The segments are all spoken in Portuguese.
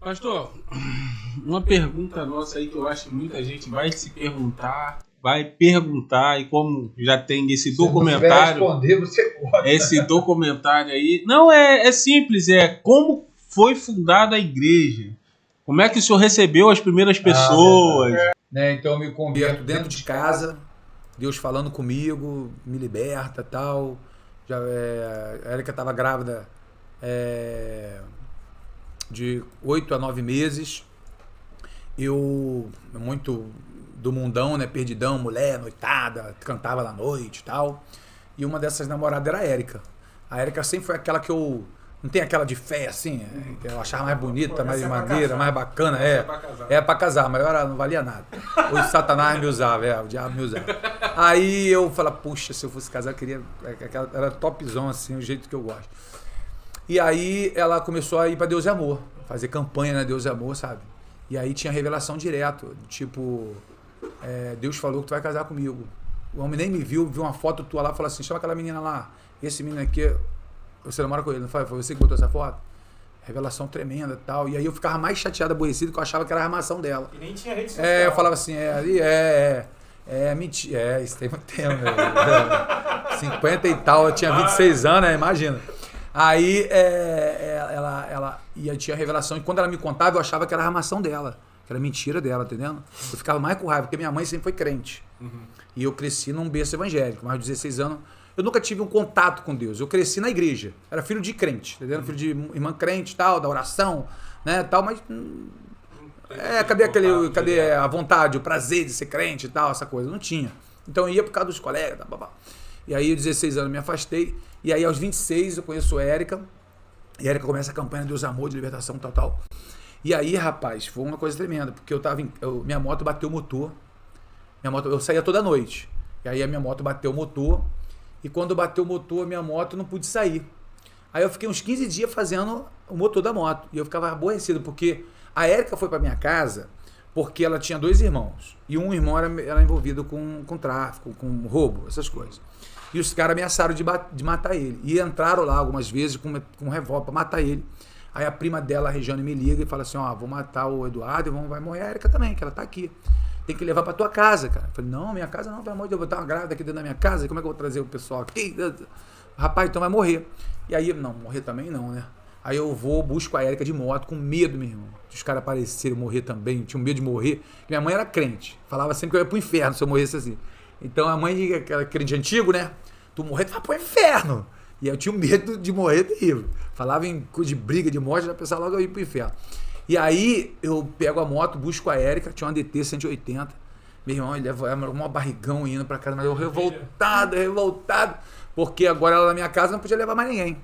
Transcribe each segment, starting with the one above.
Pastor, uma pergunta nossa aí que eu acho que muita gente vai se perguntar, e como já tem esse documentário, responder, você corta. esse documentário aí, não é simples, como foi fundada a igreja, como é que o senhor recebeu as primeiras pessoas? Né, então eu me converto dentro de casa, Deus falando comigo, me liberta, tal. Já, a Érica estava grávida de 8 a 9 meses. Eu, muito do mundão, né? Perdidão, mulher, noitada, cantava na noite e tal. E uma dessas namoradas era a Érica. A Érica sempre foi aquela que eu... Não tem aquela de fé, assim, que eu achava mais bonita, mais de madeira, mais bacana. Pra casar, mas ela não valia nada. O Satanás me usava, o diabo me usava. Aí eu falei, puxa, se eu fosse casar, eu queria... Era topzão, assim, o jeito que eu gosto. E aí ela começou a ir pra Deus e Amor, fazer campanha na Deus e Amor, sabe? E aí tinha revelação direto, tipo, Deus falou que tu vai casar comigo. O homem nem me viu uma foto tua lá e falou assim, chama aquela menina lá, esse menino aqui, você namora com ele, não foi? Foi você que botou essa foto? Revelação tremenda e tal. E aí eu ficava mais chateado, aborrecido, que eu achava que era a armação dela. E nem tinha rede social. Eu falava assim, mentira, isso tem muito tempo, 50 e tal, eu tinha 26 anos, né? Imagina. Aí ela ia, tinha revelação, e quando ela me contava, eu achava que era a armação dela, que era mentira dela, entendendo? Eu ficava mais com raiva, porque minha mãe sempre foi crente. Uhum. E eu cresci num berço evangélico, mais de 16 anos. Eu nunca tive um contato com Deus. Eu cresci na igreja. Era filho de crente, entendeu? Filho de irmã crente, tal, da oração, né, tal, mas cadê a vontade, o prazer de ser crente e tal, essa coisa? Não tinha. Então eu ia por causa dos colegas, tá, babá. E aí, aos 16 anos, me afastei. E aí, aos 26, eu conheço a Érica. E a Érica começa a campanha Deus Amor, de libertação, tal. E aí, rapaz, foi uma coisa tremenda. Porque minha moto bateu o motor. Eu saía toda noite. E aí, a minha moto bateu o motor. E quando bateu o motor, a minha moto, eu não pude sair. Aí, eu fiquei uns 15 dias fazendo o motor da moto. E eu ficava aborrecido, porque a Érica foi pra minha casa porque ela tinha 2 irmãos. E um irmão era envolvido com tráfico, com roubo, essas coisas. E os caras ameaçaram de matar ele. E entraram lá algumas vezes com um revólver pra matar ele. Aí a prima dela, a Regiane, me liga e fala assim, vou matar o Eduardo e vai morrer a Érica também, que ela tá aqui. Tem que levar pra tua casa, cara. Eu falei, não, minha casa não, pelo amor de Deus, eu vou botar uma grávida aqui dentro da minha casa, como é que eu vou trazer o pessoal aqui? Rapaz, então vai morrer. E aí, não, morrer também não, né? Aí eu busco a Érica de moto, com medo, meu irmão. Os caras aparecerem, morrer também, eu tinha medo de morrer. Minha mãe era crente, falava sempre que eu ia pro inferno se eu morresse assim. Então a mãe, aquela crente antigo, né? Tu morrer, tu vai pro inferno. E eu tinha medo de morrer terrível. Falava em coisa de briga, de morte, já pensava logo eu ir pro inferno. E aí eu pego a moto, busco a Érica, tinha uma DT 180. Meu irmão, ele leva uma barrigão indo pra casa, mas eu revoltado, porque agora ela na minha casa não podia levar mais ninguém.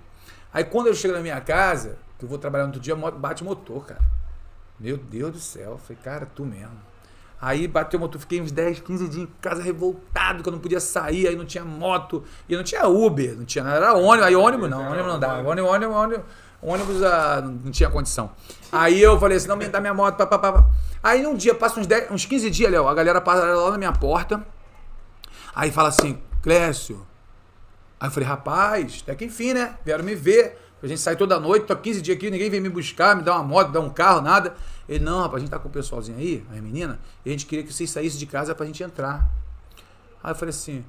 Aí quando eu chego na minha casa, que eu vou trabalhar no outro dia, a moto bate o motor, cara. Meu Deus do céu. Eu falei, cara, tu mesmo. Aí bateu o motor, fiquei uns 10, 15 dias em casa revoltado, que eu não podia sair, aí não tinha moto, e não tinha Uber, não tinha nada, era ônibus, aí ônibus não dava, ônibus não tinha condição. Aí eu falei assim, não, me dá minha moto, Aí um dia, passa uns 15 dias, Léo, a galera passa lá na minha porta, aí fala assim, Clécio. Aí eu falei, rapaz, até que enfim, né, vieram me ver, a gente sai toda noite, tô 15 dias aqui, ninguém vem me buscar, me dá uma moto, dá um carro, nada. Ele, não, rapaz, a gente tá com o pessoalzinho aí, as meninas, e a gente queria que vocês saíssem de casa pra gente entrar. Aí eu falei assim,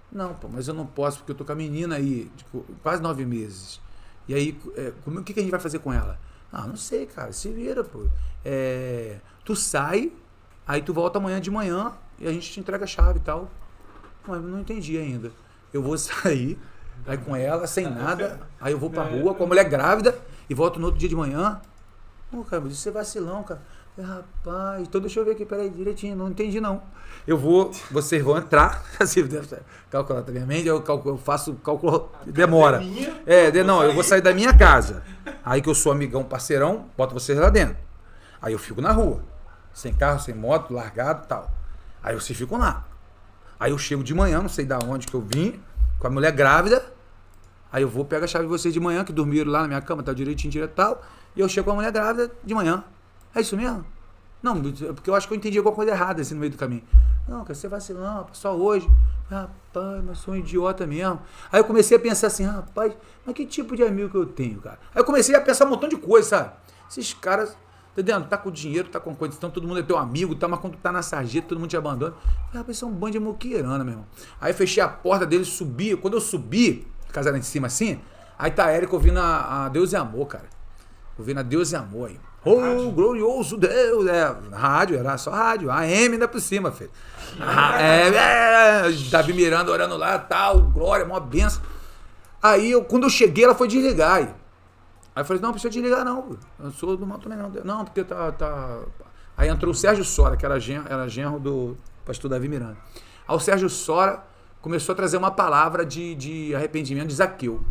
não, pô, mas eu não posso, porque eu tô com a menina aí, tipo, quase 9 meses. E aí, o que a gente vai fazer com ela? Ah, não sei, cara, se vira, pô. Tu sai, aí tu volta amanhã de manhã e a gente te entrega a chave e tal. Mas eu não entendi ainda. Eu vou sair, aí com ela, sem nada, aí eu vou pra rua com a mulher grávida e volto no outro dia de manhã. Pô, cara, mas isso é vacilão, cara. Rapaz, então deixa eu ver aqui, peraí, direitinho, não entendi não. Vocês vão entrar, assim, calcular também a mente, eu faço cálculo, demora. Não, eu vou sair da minha casa, aí que eu sou amigão, parceirão, boto vocês lá dentro. Aí eu fico na rua, sem carro, sem moto, largado e tal. Aí vocês ficam lá. Aí eu chego de manhã, não sei da onde que eu vim, com a mulher grávida, aí eu vou, pego a chave de vocês de manhã, que dormiram lá na minha cama, tá direitinho, direto e tal. E eu chego com a mulher grávida de manhã. É isso mesmo? Não, porque eu acho que eu entendi alguma coisa errada assim no meio do caminho. Não, quer ser vacilão, só hoje. Rapaz, mas sou um idiota mesmo. Aí eu comecei a pensar assim, rapaz, mas que tipo de amigo que eu tenho, cara? Aí eu comecei a pensar um montão de coisa, sabe? Esses caras Entendendo? Tá com dinheiro, tá com coisa, então todo mundo é teu amigo, tá, mas quando tu tá na sarjeta, todo mundo te abandona. Rapaz, isso é um bando de moqueirana, meu irmão. Aí fechei a porta dele, subi. Quando eu subi, casa lá em cima assim, aí tá a Érica ouvindo a Deus e Amor, cara. Ouvindo a Deus e Amor aí. Oh, glorioso Deus! Rádio, era só rádio. AM ainda por cima, filho. Davi Miranda orando lá, tal, glória, mó benção. Aí, quando eu cheguei, ela foi desligar. Aí eu falei, não precisa desligar não, eu sou do mal também não. Não, porque tá... Aí entrou o Sérgio Sora, que era genro do pastor Davi Miranda. Aí o Sérgio Sora começou a trazer uma palavra de arrependimento de Zaqueu.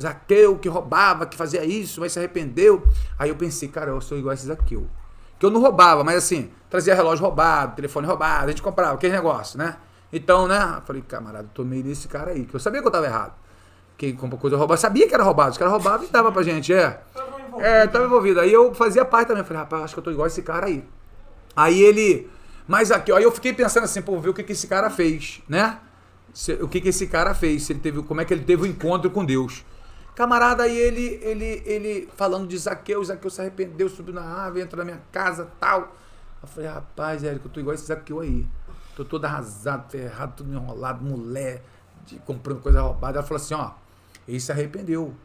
Zaqueu que roubava, que fazia isso, mas se arrependeu. Aí eu pensei, cara, eu sou igual a esse Zaqueu. Que eu não roubava, mas assim, trazia relógio roubado, telefone roubado, a gente comprava, aquele negócio, né? Então, né, eu falei, camarada, eu tomei nesse cara aí, que eu sabia que eu tava errado. Quem compra coisa roubada, sabia que era roubado, os caras roubavam e dava pra gente, tava envolvido. Aí eu fazia parte também, falei, rapaz, acho que eu tô igual a esse cara aí. Aí ele, mas aqui, ó, aí eu fiquei pensando assim, pô, ver o que esse cara fez, né? O que esse cara fez, se ele teve, como é que ele teve o encontro com Deus. Camarada, aí ele falando de Zaqueu se arrependeu, subiu na árvore, entrou na minha casa, tal. Eu falei, rapaz, Érico, eu tô igual esse Zaqueu aí. Tô todo arrasado, ferrado, tudo enrolado, mulher, comprando coisa roubada. Ela falou assim, ó, ele se arrependeu.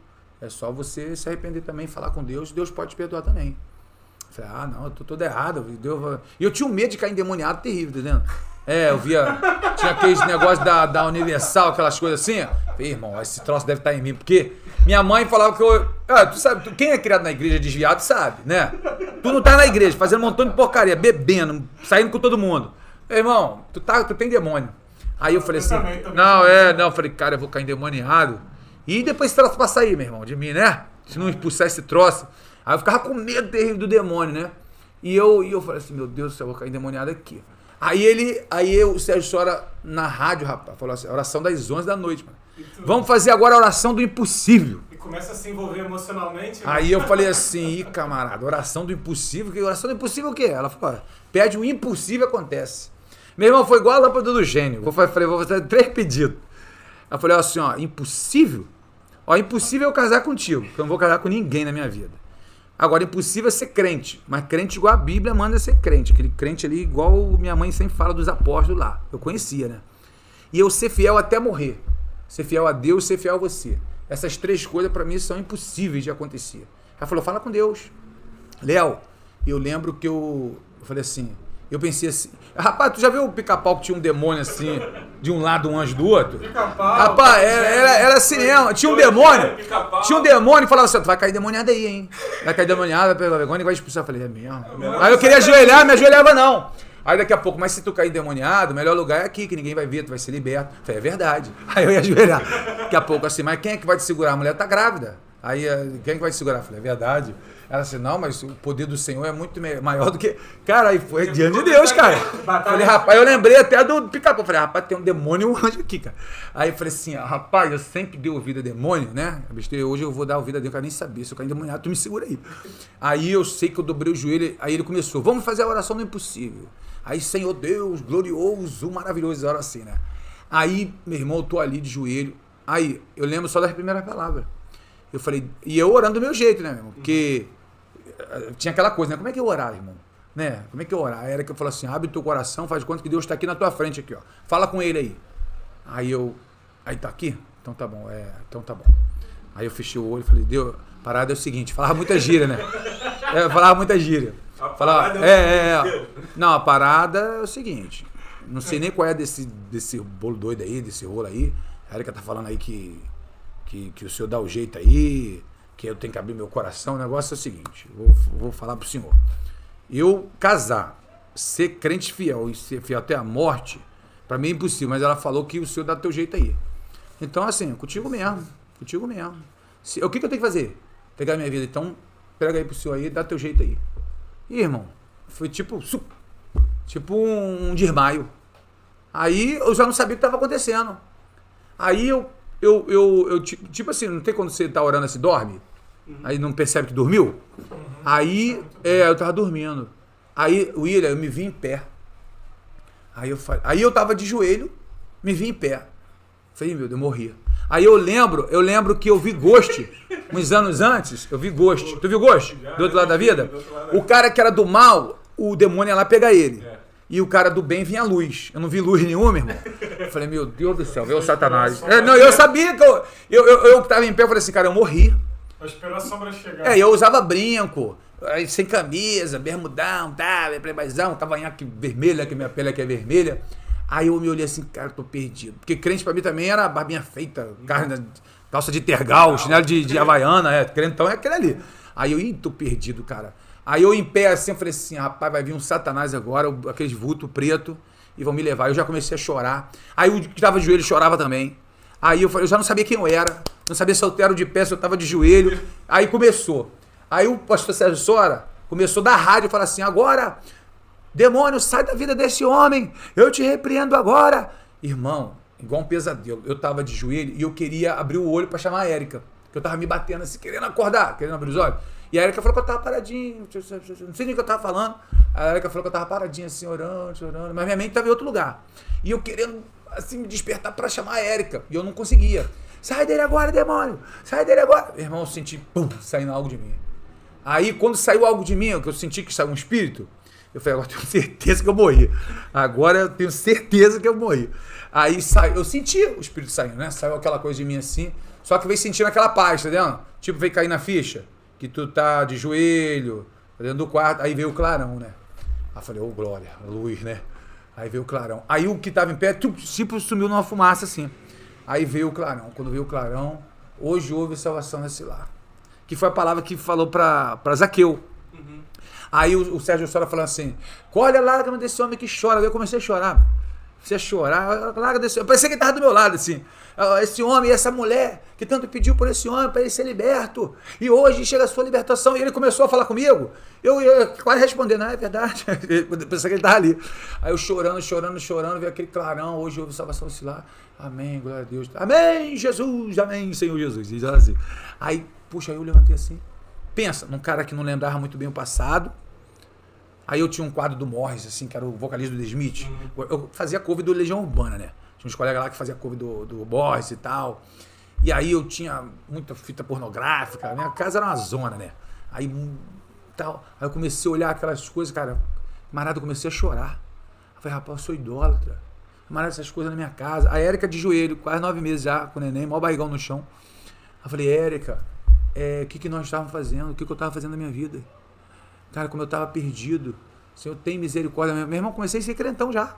É só você se arrepender também, falar com Deus, Deus pode te perdoar também. Eu falei, não, eu tô todo errado. E eu tinha um medo de cair endemoniado terrível, entendendo? Eu via, tinha aqueles negócios da Universal, aquelas coisas assim. Falei, irmão, esse troço deve estar em mim, porque minha mãe falava que eu... tu sabe, quem é criado na igreja desviado sabe, né? Tu não tá na igreja, fazendo um montão de porcaria, bebendo, saindo com todo mundo. Irmão, tu tem demônio. Aí eu falei assim, eu falei, cara, eu vou cair endemoniado. E depois esse troço pra sair, meu irmão, de mim, né? Se não expulsar esse troço. Aí eu ficava com medo terrível do demônio, né? E eu falei assim, meu Deus do céu, eu vou cair endemoniado aqui. Aí o Sérgio Sora na rádio, rapaz, falou assim, oração das 11 da noite, mano. Vamos fazer agora a oração do impossível. E começa a se envolver emocionalmente. Né? Aí eu falei assim, camarada, oração do impossível, que oração do impossível o quê? Ela falou, pede o impossível acontece. Meu irmão, foi igual a lâmpada do gênio. Eu falei, vou fazer 3 pedidos. Eu falei assim, ó, impossível? Ó, impossível eu casar contigo, porque eu não vou casar com ninguém na minha vida. Agora, impossível é ser crente, mas crente igual a Bíblia manda ser crente. Aquele crente ali igual minha mãe sempre fala dos apóstolos lá. Eu conhecia, né? E eu ser fiel até morrer. Ser fiel a Deus, ser fiel a você. Essas 3 coisas pra mim são impossíveis de acontecer. Ela falou, fala com Deus. Léo, eu lembro que eu falei assim, eu pensei assim, rapaz, tu já viu o Pica-Pau que tinha um demônio assim, de um lado, um anjo do outro? Pica-Pau. Rapaz, era assim mesmo, tinha um demônio. Tinha um demônio e falava assim, tu vai cair demoniado aí, hein? Vai cair demoniado, vai pegar vergonha e vai expulsar. Eu falei, é mesmo? Aí eu queria ajoelhar, me ajoelhava não. Aí daqui a pouco, mas se tu cair demoniado, o melhor lugar é aqui, que ninguém vai ver, tu vai ser liberto. Eu falei, é verdade. Aí eu ia ajoelhar. Daqui a pouco assim, mas quem é que vai te segurar? A mulher tá grávida. Aí, quem é que vai te segurar? Eu falei, é verdade. Ela disse, não, mas o poder do Senhor é muito maior do que... Cara, aí foi diante de Deus, cara. Falei, rapaz, eu lembrei até do Pica-Pau. Falei, rapaz, tem um demônio e um anjo aqui, cara. Aí eu falei assim, rapaz, eu sempre dei ouvido a demônio, né? Hoje eu vou dar ouvido a Deus, eu quero nem saber. Se eu cair endemoniado, tu me segura aí. Aí eu sei que eu dobrei o joelho, aí ele começou, vamos fazer a oração do impossível. Aí, Senhor Deus, glorioso, maravilhoso, hora assim, né? Aí, meu irmão, eu tô ali de joelho. Aí, eu lembro só das primeiras palavras. Eu falei, e eu orando do meu jeito, né, meu irmão? Porque tinha aquela coisa, né? Como é que eu orar, irmão? Né? Como é que eu orar? Aí era que eu falei assim, abre teu coração, faz de conta que Deus está aqui na tua frente, aqui, ó. Fala com ele aí. Aí tá aqui? Então tá bom, então tá bom. Aí eu fechei o olho e falei, Deus, a parada é o seguinte, falava muita gíria, né? Falava muita gíria. Não, a parada é o seguinte, não sei nem qual é desse bolo doido aí, desse rolo aí. A Erika tá falando aí que o senhor dá o jeito aí, que eu tenho que abrir meu coração. O negócio é o seguinte, vou falar pro senhor. Eu casar, ser crente fiel e ser fiel até a morte, pra mim é impossível, mas ela falou que o senhor dá o teu jeito aí. Então, assim, contigo mesmo. O que eu tenho que fazer? Pegar minha vida, então, pega aí pro senhor aí, dá teu jeito aí. E, irmão, foi tipo um desmaio. Aí eu já não sabia o que estava acontecendo. Aí eu tipo assim, não tem quando você tá orando assim, dorme? Aí não percebe que dormiu? Aí, eu tava dormindo. Aí, William, eu me vi em pé. Aí eu tava de joelho, me vi em pé. Falei, meu Deus, eu morria. Aí eu lembro que eu vi Ghost, uns anos antes, eu vi Ghost. Tu viu Ghost? Do outro lado da vida? O cara que era do mal, o demônio ia lá pegar ele. E o cara do bem vinha a luz. Eu não vi luz nenhuma, irmão. Eu falei, meu Deus do céu, veio o Satanás. Não, eu sabia que eu que tava em pé, eu falei assim, cara, eu morri. Eu esperou a sombra chegar. Eu usava brinco, sem camisa, bermudão, playboyzão, cavanhaque vermelho, que minha pele aqui é vermelha. Aí eu me olhei assim, cara, tô perdido. Porque crente pra mim também era barbinha feita, carne, calça de tergal, chinelo de havaiana, crentão é aquele ali. Aí eu, tô perdido, cara. Aí eu em pé assim, eu falei assim, rapaz, vai vir um Satanás agora, aqueles vultos preto, e vão me levar. Eu já comecei a chorar. Aí o que tava de joelho chorava também. Aí eu já não sabia quem eu era, não sabia se eu era de pé, se eu tava de joelho. Aí começou. Aí o pastor Sérgio Sora começou da rádio e falou assim, agora... Demônio, sai da vida desse homem. Eu te repreendo agora. Irmão, igual um pesadelo. Eu tava de joelho e eu queria abrir o olho pra chamar a Érica. Que eu tava me batendo assim, querendo acordar, querendo abrir os olhos. E a Érica falou que eu tava paradinho. Não sei nem o que eu tava falando. A Érica falou que eu tava paradinho assim, orando. Mas minha mente tava em outro lugar. E eu querendo, assim, me despertar pra chamar a Érica. E eu não conseguia. Sai dele agora, demônio. Sai dele agora. Meu irmão, eu senti, pum, saindo algo de mim. Aí, quando saiu algo de mim, que eu senti que saiu um espírito, eu falei, agora eu tenho certeza que eu morri. Agora eu tenho certeza que eu morri. Aí saiu, eu senti o espírito saindo, né? Saiu aquela coisa de mim assim. Só que veio sentindo aquela paz, tá vendo? Tipo, veio cair na ficha. Que tu tá de joelho, dentro do quarto. Aí veio o clarão, né? Aí eu falei, glória, luz, né? Aí veio o clarão. Aí o que tava em pé, tipo, sumiu numa fumaça assim. Aí veio o clarão. Quando veio o clarão, hoje houve salvação nesse lar. Que foi a palavra que falou pra Zaqueu. Aí o Sérgio Sora falando assim, colhe a lágrima desse homem que chora. Eu comecei a chorar. Comecei a chorar, a lágrima desse homem. Parecia que ele estava do meu lado, assim. Esse homem e essa mulher que tanto pediu por esse homem para ele ser liberto. E hoje chega a sua libertação. E ele começou a falar comigo. Eu quase respondendo, é verdade. Eu pensei que ele estava ali. Aí eu chorando, vi aquele clarão. Hoje houve salvação desse lar. Amém, glória a Deus. Amém, Jesus, amém, Senhor Jesus. E assim. Aí, puxa, aí eu levantei assim. Pensa, num cara que não lembrava muito bem o passado. Aí eu tinha um quadro do Morris, assim, que era o vocalista do The Smith. Eu fazia cover do Legião Urbana, né? Tinha uns colegas lá que faziam cover do Morris e tal. E aí eu tinha muita fita pornográfica. Minha casa era uma zona, né? Aí eu comecei a olhar aquelas coisas, cara. Camarada, eu comecei a chorar. Eu falei, rapaz, eu sou idólatra. Camarada, essas coisas na minha casa. A Érica de joelho, quase 9 meses já, com o neném, maior barrigão no chão. Eu falei, Érica... o que nós estávamos fazendo, o que eu estava fazendo na minha vida. Cara, como eu estava perdido. Senhor, tem misericórdia. Meu irmão, comecei a ser crentão já.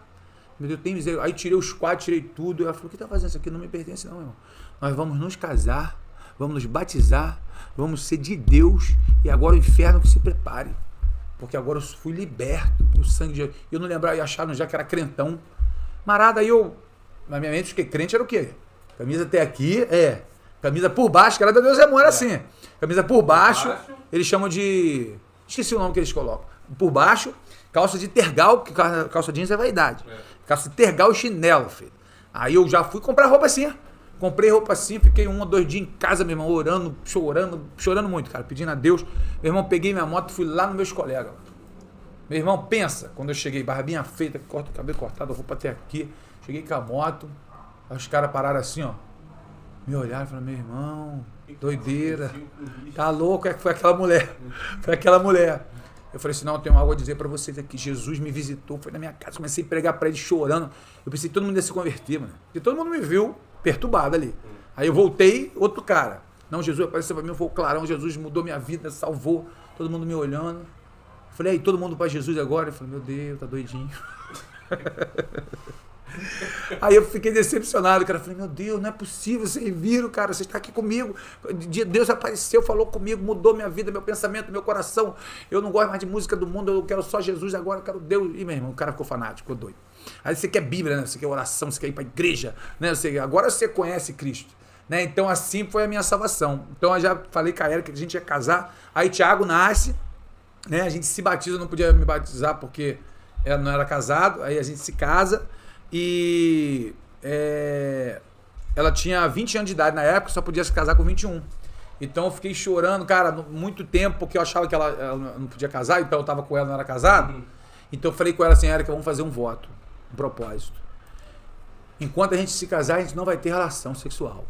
Meu Deus, tem misericórdia. Aí tirei os quadros, tirei tudo. Eu falei, o que está fazendo isso aqui? Não me pertence não, irmão. Nós vamos nos casar, vamos nos batizar, vamos ser de Deus. E agora o inferno que se prepare. Porque agora eu fui liberto. O sangue de... Eu não lembrava, e acharam já que era crentão. Marada, aí eu... Na minha mente, porque crente era o quê? Camisa até aqui, camisa por baixo, que era da Deus é amor, assim. Camisa por baixo, eles chamam de... Esqueci o nome que eles colocam. Por baixo, calça de tergal, que calça jeans é vaidade. Calça de tergal e chinelo, filho. Aí eu já fui comprar roupa assim. Comprei roupa assim, fiquei 1 ou 2 dias em casa, meu irmão, orando, chorando muito, cara, pedindo a Deus. Meu irmão, peguei minha moto e fui lá nos meus colegas. Meu irmão, pensa, quando eu cheguei, barbinha feita, cabelo cortado, roupa até aqui. Cheguei com a moto, aí os caras pararam assim, ó. Me olharam e falaram, meu irmão, doideira, tá louco, foi aquela mulher, Eu falei assim, não, eu tenho algo a dizer pra vocês aqui, Jesus me visitou, foi na minha casa, comecei a pregar pra ele chorando, eu pensei que todo mundo ia se converter, mano, porque todo mundo me viu perturbado ali. Aí eu voltei, outro cara, não, Jesus apareceu pra mim, foi o clarão, Jesus mudou minha vida, salvou, todo mundo me olhando. Eu falei, aí, todo mundo pra Jesus agora? Eu falei, meu Deus, tá doidinho. Aí eu fiquei decepcionado, cara. Eu falei, meu Deus, não é possível, vocês viram, cara, você está aqui comigo. Deus apareceu, falou comigo, mudou minha vida, meu pensamento, meu coração. Eu não gosto mais de música do mundo, eu quero só Jesus agora, eu quero Deus. E meu irmão, o cara ficou fanático, ficou doido. Aí você quer Bíblia, né? Você quer oração, você quer ir pra igreja, né? Agora você conhece Cristo, né? Então assim foi a minha salvação. Então eu já falei com a Érica que a gente ia casar. Aí Tiago nasce, né? A gente se batiza, eu não podia me batizar porque ela não era casado. Aí a gente se casa. E ela tinha 20 anos de idade na época, só podia se casar com 21. Então eu fiquei chorando, cara, muito tempo, porque eu achava que ela não podia casar, então eu tava com ela, não era casado. Então eu falei com ela assim, Érica, vamos fazer um voto, um propósito. Enquanto a gente se casar, a gente não vai ter relação sexual.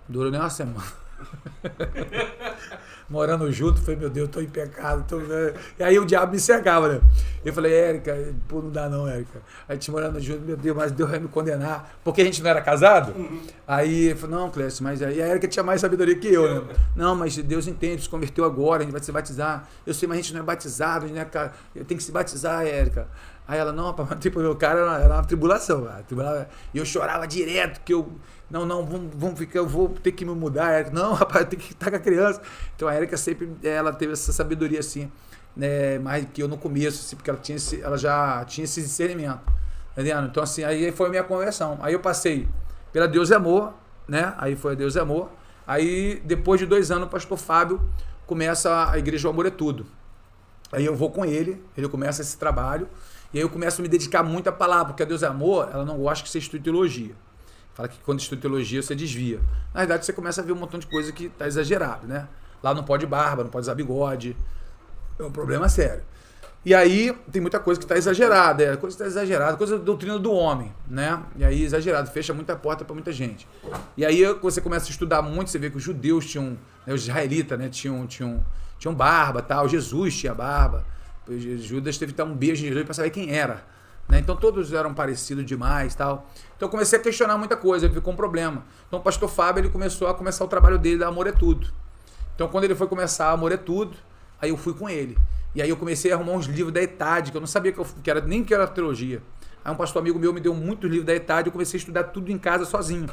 Durou nem uma semana. Morando junto, falei, meu Deus, tô em pecado. E aí o diabo me cegava, né? Eu falei, Érica, pô, não dá não, Érica. A gente morando junto, meu Deus, mas Deus vai me condenar. Porque a gente não era casado? Aí ele falou, não, Clécio, mas aí a Érica tinha mais sabedoria que eu, né? Não, mas Deus entende, se converteu agora, a gente vai se batizar. Eu sei, mas a gente não é batizado, a gente não é, eu tenho que se batizar, Érica. Aí ela, não, rapaz, tipo, meu cara era uma tribulação, cara. E eu chorava direto, que eu... Não, vamos ficar, eu vou ter que me mudar. A Érica, não, rapaz, tem que estar com a criança. Então a Érica sempre, ela teve essa sabedoria assim, né, mais que eu no começo, assim, porque ela já tinha esse discernimento, entendeu? Então assim, aí foi a minha conversão. Aí eu passei pela Deus e Amor, né? Aí foi a Deus e Amor. Aí depois de 2 anos o pastor Fábio começa a Igreja O Amor é Tudo. Aí eu vou com ele começa esse trabalho, e aí eu começo a me dedicar muito à palavra, porque a Deus é Amor, ela não gosta que você estude teologia. Fala que quando estuda teologia você desvia. Na verdade você começa a ver um montão de coisa que tá exagerado, né? Lá não pode barba, não pode usar bigode. É um problema sério. E aí tem muita coisa que tá exagerada, coisa que tá exagerada, coisa da doutrina do homem, né? E aí exagerado, fecha muita porta para muita gente. E aí você começa a estudar muito, você vê que os judeus tinham, né, os israelitas, né, tinham barba, tal, Jesus tinha barba. Judas teve que dar um beijo em Jesus para saber quem era. Né? Então todos eram parecidos demais, tal. Então eu comecei a questionar muita coisa, ficou um problema. Então o pastor Fábio, ele começou o trabalho dele da Amor é Tudo. Então quando ele foi começar Amor é Tudo, aí eu fui com ele. E aí eu comecei a arrumar uns livros da ETAD, que eu não sabia nem que era teologia. Aí um pastor amigo meu me deu muitos livros da ETAD, eu comecei a estudar tudo em casa sozinho.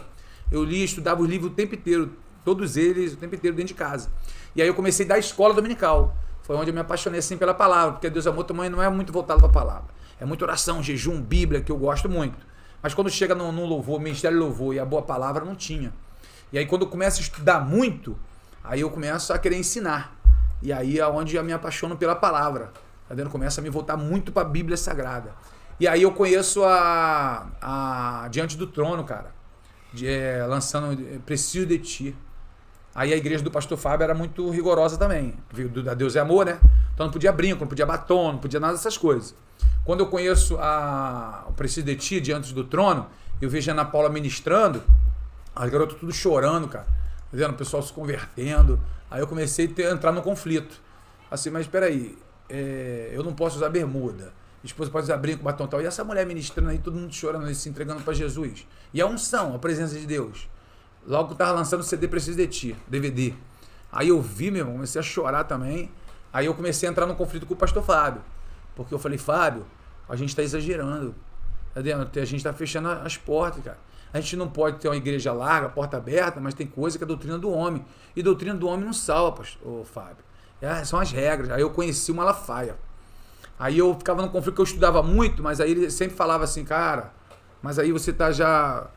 Eu lia, estudava os livros o tempo inteiro, todos eles, o tempo inteiro dentro de casa. E aí eu comecei a dar escola dominical. Foi onde eu me apaixonei assim pela palavra, porque Deus Amor também não é muito voltado para a palavra. É muito oração, jejum, Bíblia, que eu gosto muito. Mas quando chega no louvor, Ministério Louvor e a boa palavra, não tinha. E aí quando eu começo a estudar muito, aí eu começo a querer ensinar. E aí é onde eu me apaixono pela palavra. Tá vendo? Começa a me voltar muito para a Bíblia Sagrada. E aí eu conheço a Diante do Trono, cara. Lançando Preciso de Ti. Aí a igreja do pastor Fábio era muito rigorosa também. Da Deus é Amor, né? Então não podia brinco, não podia batom, não podia nada dessas coisas. Quando eu conheço o Preciso de Ti, Diante do Trono, eu vejo a Ana Paula ministrando, as garotas tudo chorando, cara. Tá vendo? O pessoal se convertendo. Aí eu comecei a entrar no conflito. Assim, mas espera aí, eu não posso usar bermuda. A esposa pode usar brinco, batom tal. E essa mulher ministrando aí, todo mundo chorando, se entregando para Jesus. E a unção, a presença de Deus. Logo eu tava lançando o CD Preciso de Ti, DVD. Aí eu vi, meu irmão, comecei a chorar também. Aí eu comecei a entrar no conflito com o pastor Fábio. Porque eu falei, Fábio, a gente tá exagerando. Tá vendo? A gente tá fechando as portas, cara. A gente não pode ter uma igreja larga, porta aberta, mas tem coisa que é a doutrina do homem. E doutrina do homem não salva, Fábio. São as regras. Aí eu conheci o Malafaia. Aí eu ficava num conflito que eu estudava muito, mas aí ele sempre falava assim, cara, mas aí você tá já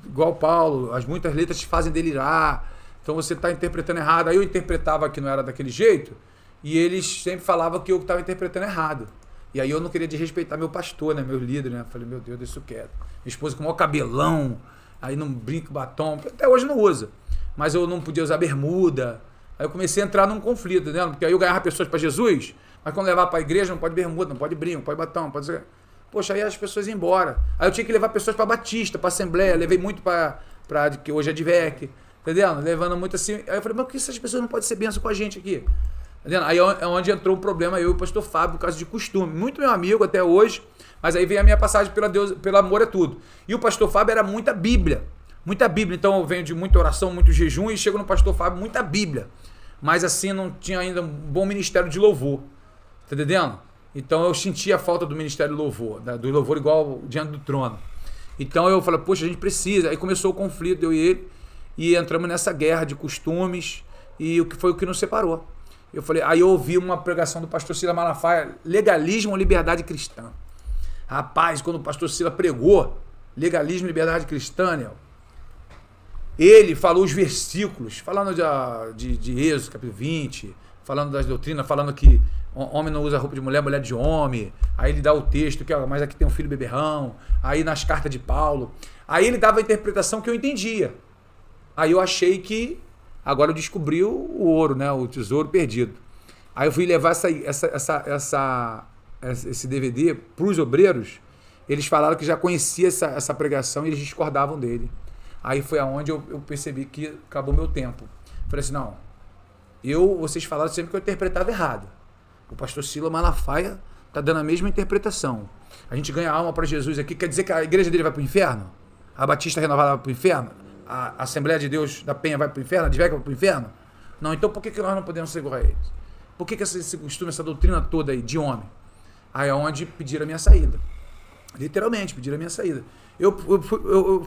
igual Paulo, muitas letras te fazem delirar, então você tá interpretando errado. Aí eu interpretava que não era daquele jeito, e eles sempre falavam que eu estava interpretando errado. E aí eu não queria desrespeitar meu pastor, né, meu líder, né? Falei, meu Deus, deixa isso quieto. Minha esposa com o maior cabelão, aí não brinco, batom, até hoje não usa. Mas eu não podia usar bermuda. Aí eu comecei a entrar num conflito, né? Porque aí eu ganhava pessoas para Jesus, mas quando levava para a igreja não pode bermuda, não pode brinco, não pode batom, não pode ser... Poxa, aí as pessoas iam embora. Aí eu tinha que levar pessoas para Batista, para Assembleia, levei muito para que hoje é Advec, entendeu? Levando muito assim. Aí eu falei, mas por que essas pessoas não podem ser bênção com a gente aqui? Entendeu? Aí é onde entrou o problema, eu e o pastor Fábio, por causa de costume. Muito meu amigo até hoje, mas aí veio a minha passagem pelo Amor é Tudo. E o pastor Fábio era muita Bíblia. Muita Bíblia. Então eu venho de muita oração, muito jejum, e chego no pastor Fábio, muita Bíblia. Mas assim, não tinha ainda um bom ministério de louvor. Tá entendendo? Então eu sentia a falta do ministério do louvor igual Diante do Trono. Então eu falei, poxa, a gente precisa. Aí começou o conflito, eu e ele, e entramos nessa guerra de costumes, e o que foi o que nos separou. Eu falei, aí eu ouvi uma pregação do pastor Sila Malafaia, legalismo ou liberdade cristã. Rapaz, quando o pastor Sila pregou legalismo e liberdade cristã, né, ele falou os versículos, falando de Êxodo, capítulo 20, falando das doutrinas, falando que homem não usa roupa de mulher, mulher de homem. Aí ele dá o texto, que mas aqui tem um filho beberrão. Aí nas cartas de Paulo. Aí ele dava a interpretação que eu entendia. Aí eu achei que agora eu descobri o ouro, né? O tesouro perdido. Aí eu fui levar esse DVD para os obreiros. Eles falaram que já conhecia essa pregação e eles discordavam dele. Aí foi aonde eu percebi que acabou meu tempo. Falei assim, não, vocês falaram sempre que eu interpretava errado. O pastor Silas Malafaia tá dando a mesma interpretação. A gente ganha alma para Jesus aqui, quer dizer que a igreja dele vai para o inferno? A Batista Renovada vai para o inferno? A Assembleia de Deus da Penha vai para o inferno? A Advega vai para o inferno? Não, então por que nós não podemos ser igual a eles? Por que esse costume, essa doutrina toda aí de homem? Aí é onde pediram a minha saída. Literalmente, pediram a minha saída. Eu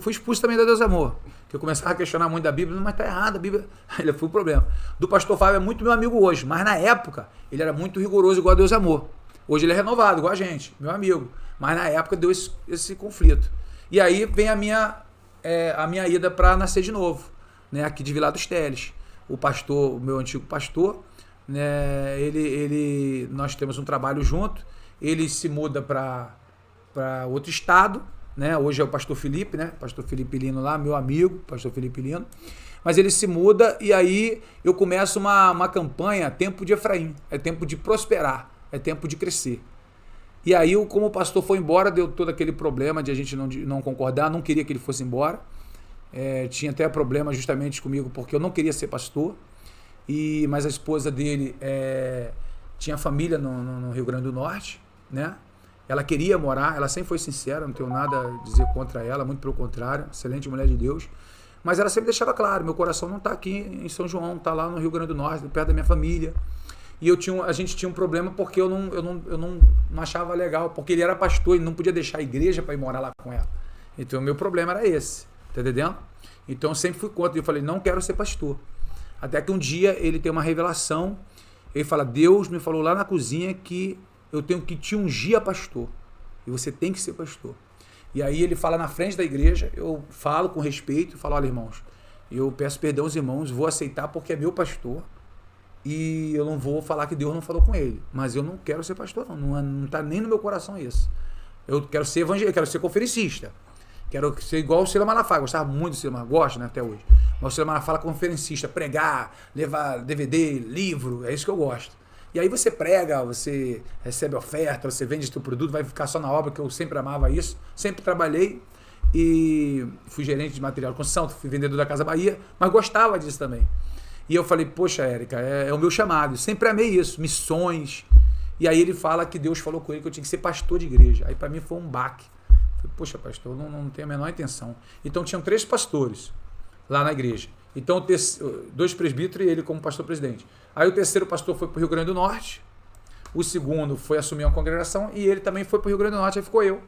fui expulso também da Deus Amor, que eu começava a questionar muito da Bíblia, mas tá errado, a Bíblia... Ele foi o problema. Do pastor Fábio é muito meu amigo hoje, mas na época ele era muito rigoroso igual a Deus Amor. Hoje ele é renovado, igual a gente, meu amigo. Mas na época deu esse conflito. E aí vem a minha ida para nascer de novo, né, aqui de Vilar dos Teles. O pastor, o meu antigo pastor, né, nós temos um trabalho junto, ele se muda para outro estado, né? Hoje é o pastor Felipe, né? Pastor Felipe Lino lá, meu amigo, pastor Felipe Lino. Mas ele se muda e aí eu começo uma campanha, tempo de Efraim, é tempo de prosperar, é tempo de crescer. E aí, como o pastor foi embora, deu todo aquele problema de a gente não concordar, não queria que ele fosse embora. Tinha até problema justamente comigo, porque eu não queria ser pastor, mas a esposa dele tinha família no Rio Grande do Norte, né? Ela queria morar, ela sempre foi sincera, não tenho nada a dizer contra ela, muito pelo contrário, excelente mulher de Deus. Mas ela sempre deixava claro, meu coração não está aqui em São João, está lá no Rio Grande do Norte, perto da minha família. E a gente tinha um problema porque eu não achava legal, porque ele era pastor, ele não podia deixar a igreja para ir morar lá com ela. Então o meu problema era esse, tá entendendo? Então eu sempre fui contra, eu falei, não quero ser pastor. Até que um dia ele tem uma revelação, ele fala, Deus me falou lá na cozinha que eu tenho que te ungir a pastor. E você tem que ser pastor. E aí ele fala na frente da igreja, eu falo com respeito, falo, olha irmãos, eu peço perdão aos irmãos, vou aceitar porque é meu pastor. E eu não vou falar que Deus não falou com ele. Mas eu não quero ser pastor, não está nem no meu coração isso. Eu quero ser evangelista, quero ser conferencista. Quero ser igual o Silas Malafaia, gostava muito do Silas Malafaia, gosto, né, até hoje. Mas o Silas Malafaia conferencista, pregar, levar DVD, livro, é isso que eu gosto. E aí você prega, você recebe oferta, você vende seu produto, vai ficar só na obra, que eu sempre amava isso. Sempre trabalhei e fui gerente de material de construção, fui vendedor da Casa Bahia, mas gostava disso também. E eu falei, poxa, Érica, é o meu chamado. Eu sempre amei isso, missões. E aí ele fala que Deus falou com ele que eu tinha que ser pastor de igreja. Aí para mim foi um baque. Falei, poxa, pastor, eu não tenho a menor intenção. Então tinham 3 pastores lá na igreja. Então 2 presbíteros e ele como pastor presidente. Aí o terceiro pastor foi para o Rio Grande do Norte. O segundo foi assumir uma congregação e ele também foi para o Rio Grande do Norte. Aí ficou eu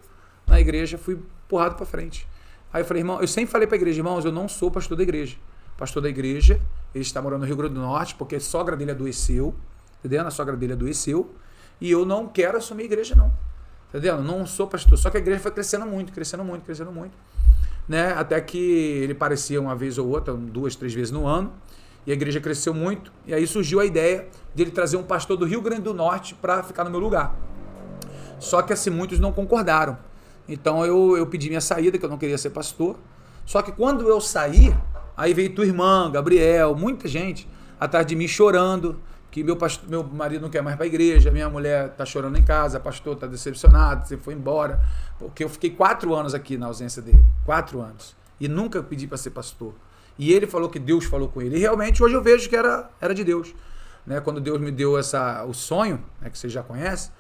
na igreja, fui empurrado para frente. Aí eu falei, irmão, eu sempre falei para a igreja, irmãos, eu não sou pastor da igreja. Pastor da igreja, ele está morando no Rio Grande do Norte, porque a sogra dele adoeceu, entendeu? A sogra dele adoeceu, e eu não quero assumir a igreja, não. Entendeu? Não sou pastor. Só que a igreja foi crescendo muito, né? Até que ele parecia uma vez ou outra, 2, 3 vezes no ano, e a igreja cresceu muito, e aí surgiu a ideia de ele trazer um pastor do Rio Grande do Norte para ficar no meu lugar. Só que assim, muitos não concordaram. Então eu pedi minha saída, que eu não queria ser pastor. Só que quando eu saí, aí veio tua irmã, Gabriel, muita gente atrás de mim chorando, que meu marido não quer mais para a igreja, minha mulher está chorando em casa, pastor está decepcionado, você foi embora. Porque eu fiquei 4 anos aqui na ausência dele, 4 anos. E nunca pedi para ser pastor. E ele falou que Deus falou com ele. E realmente hoje eu vejo que era de Deus. Né? Quando Deus me deu o sonho, né, que você já conhece,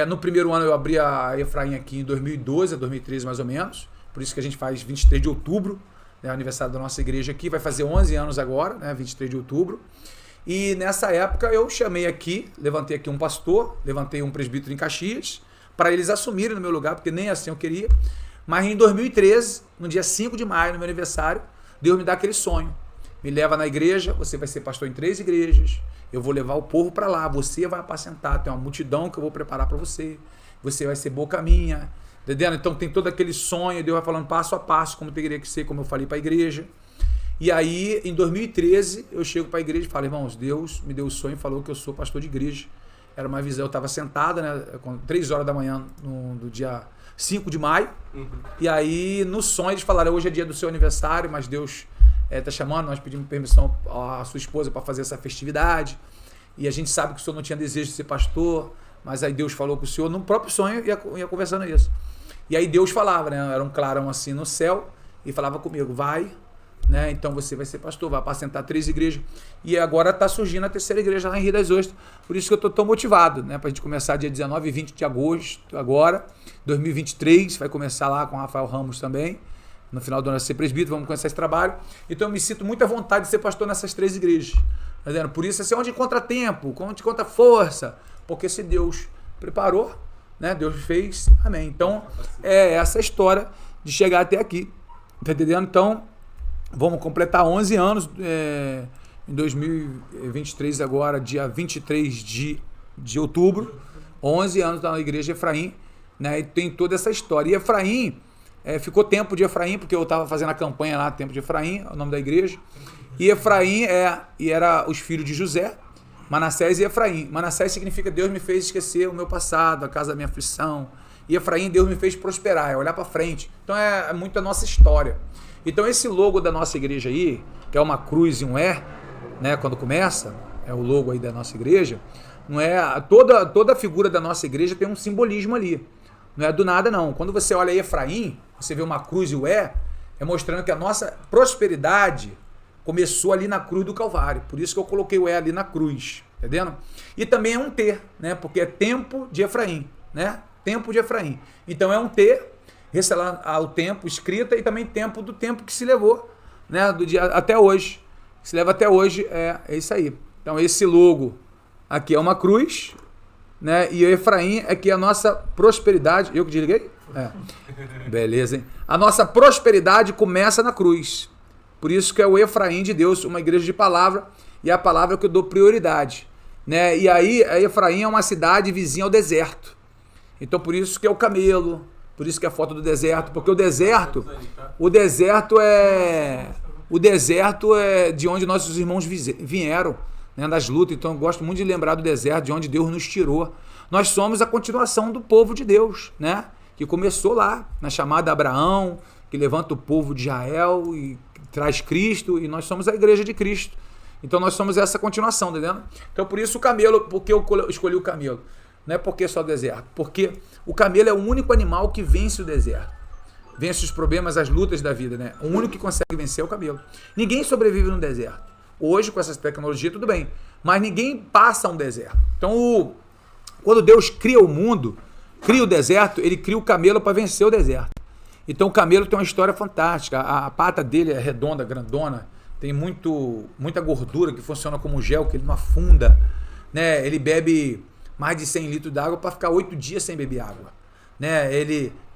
no primeiro ano eu abri a Efraim aqui em 2012, 2013 mais ou menos. Por isso que a gente faz 23 de outubro, né, aniversário da nossa igreja aqui. Vai fazer 11 anos agora, né, 23 de outubro. E nessa época eu chamei aqui, levantei aqui um pastor, levantei um presbítero em Caxias, para eles assumirem no meu lugar, porque nem assim eu queria. Mas em 2013, no dia 5 de maio, no meu aniversário, Deus me dá aquele sonho. Me leva na igreja, você vai ser pastor em 3 igrejas, eu vou levar o povo para lá, você vai apacentar, tem uma multidão que eu vou preparar para você, você vai ser boca minha, entendendo? Então tem todo aquele sonho, Deus vai falando passo a passo, como teria que ser, como eu falei para a igreja. E aí, em 2013, eu chego para a igreja e falo, irmãos, Deus me deu o sonho e falou que eu sou pastor de igreja. Era uma visão, eu estava sentada, né, 3 horas da manhã do dia 5 de maio, e aí no sonho eles falaram, hoje é dia do seu aniversário, mas Deus está chamando, nós pedimos permissão à sua esposa para fazer essa festividade, e a gente sabe que o senhor não tinha desejo de ser pastor, mas aí Deus falou com o senhor, no próprio sonho ia conversando isso. E aí Deus falava, né, era um clarão assim no céu, e falava comigo, vai, né? Então você vai ser pastor, vai apacentar 3 igrejas. E agora está surgindo a 3ª igreja lá em Rio das Ostras. Por isso que eu estou tão motivado, né? Para a gente começar dia 19 e 20 de agosto, agora, 2023, vai começar lá com o Rafael Ramos também. No final do ano vai ser presbítero, vamos começar esse trabalho. Então eu me sinto muito à vontade de ser pastor nessas 3 igrejas. Tá vendo? Por isso, assim, onde encontra tempo, onde encontra força. Porque se Deus preparou, né? Deus fez, amém. Então, é essa história de chegar até aqui. Tá entendendo? Então, vamos completar 11 anos em 2023 agora, dia 23 de outubro. 11 anos na igreja Efraim, né? E tem toda essa história. E Efraim, ficou Tempo de Efraim, porque eu estava fazendo a campanha lá, Tempo de Efraim, é o nome da igreja. E Efraim era os filhos de José, Manassés e Efraim. Manassés significa Deus me fez esquecer o meu passado, a casa da minha aflição. E Efraim, Deus me fez prosperar, é olhar para frente. Então é muito a nossa história. Então esse logo da nossa igreja aí, que é uma cruz e um né, quando começa, é o logo aí da nossa igreja, não é toda a figura da nossa igreja tem um simbolismo ali. Não é do nada não. Quando você olha aí Efraim, você vê uma cruz e o é mostrando que a nossa prosperidade começou ali na cruz do Calvário. Por isso que eu coloquei o ali na cruz, entendendo? E também é um T, né? Porque é Tempo de Efraim, né? Tempo de Efraim. Então é um T, ao tempo, escrita, e também tempo do tempo que se levou, né? Do dia até hoje. Se leva até hoje, é isso aí. Então esse logo aqui é uma cruz, né? E o Efraim é que a nossa prosperidade... Eu que desliguei? Beleza, hein? A nossa prosperidade começa na cruz. Por isso que é o Efraim de Deus, uma igreja de palavra, e é a palavra que eu dou prioridade, né? E aí, a Efraim é uma cidade vizinha ao deserto. Então, por isso que é o camelo, por isso que é a foto do deserto, porque o deserto é de onde nossos irmãos vieram, né, das lutas. Então, eu gosto muito de lembrar do deserto, de onde Deus nos tirou. Nós somos a continuação do povo de Deus, né? Que começou lá, na chamada Abraão, que levanta o povo de Israel e traz Cristo, e nós somos a igreja de Cristo. Então nós somos essa continuação, tá entendendo? Então por isso o camelo, porque eu escolhi o camelo. Não é porque só o deserto, porque o camelo é o único animal que vence o deserto. Vence os problemas, as lutas da vida, né? O único que consegue vencer é o camelo. Ninguém sobrevive no deserto. Hoje, com essa tecnologia, tudo bem. Mas ninguém passa um deserto. Então, quando Deus cria o mundo, cria o deserto, ele cria o camelo para vencer o deserto. Então o camelo tem uma história fantástica, a pata dele é redonda, grandona, tem muita gordura que funciona como gel, que ele não afunda, né? Ele bebe mais de 100 litros d'água para ficar 8 dias sem beber água, né?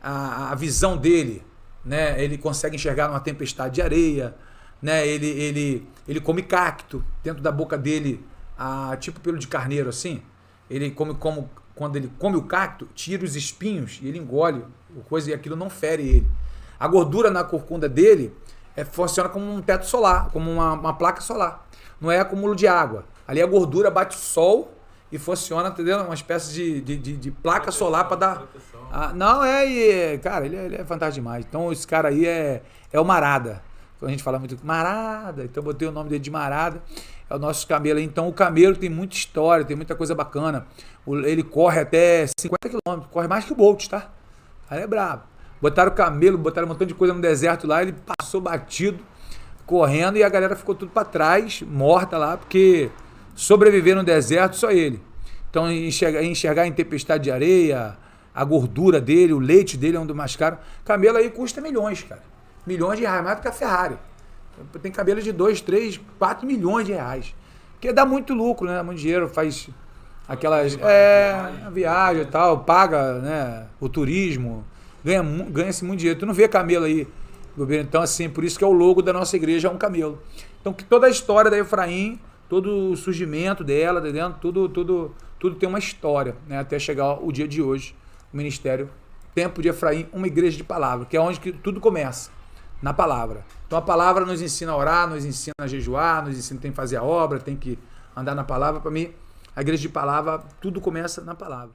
A visão dele, né? Ele consegue enxergar numa tempestade de areia, né? Ele come cacto, dentro da boca dele, tipo pelo de carneiro assim, ele quando ele come o cacto, tira os espinhos e ele engole coisa, e aquilo não fere ele. A gordura na corcunda dele funciona como um teto solar, como uma placa solar. Não é acúmulo de água. Ali a gordura bate o sol e funciona, entendeu? Uma espécie de placa solar para dar... cara, ele é fantástico demais. Então esse cara aí é o Marada. Então a gente fala muito Marada, então eu botei o nome dele de Marada. É o nosso camelo. Então o camelo tem muita história, tem muita coisa bacana. Ele corre até 50 km, corre mais que o Bolt, tá? Aí é brabo. Botaram o camelo, botaram um montão de coisa no deserto lá, ele passou batido, correndo, e a galera ficou tudo para trás, morta lá, porque sobreviver no deserto, só ele. Então enxergar em tempestade de areia, a gordura dele, o leite dele é um dos mais caros. Camelo aí custa milhões, cara. Milhões de reais, mais do que a Ferrari. Tem cabelo de 2, 3, 4 milhões de reais. Porque dá muito lucro, né? Dá muito dinheiro, faz aquelas... a viagem e tal, paga, né, o turismo, ganha-se muito dinheiro. Tu não vê camelo aí, governo. Então, assim, por isso que é o logo da nossa igreja, é um camelo. Então, que toda a história da Efraim, todo o surgimento dela, tudo tem uma história, né? Até chegar o dia de hoje, o ministério Tempo de Efraim, uma igreja de palavra, que é onde que tudo começa, na palavra. Então a palavra nos ensina a orar, nos ensina a jejuar, nos ensina, tem que fazer a obra, tem que andar na palavra. Para mim, a igreja de palavra, tudo começa na palavra.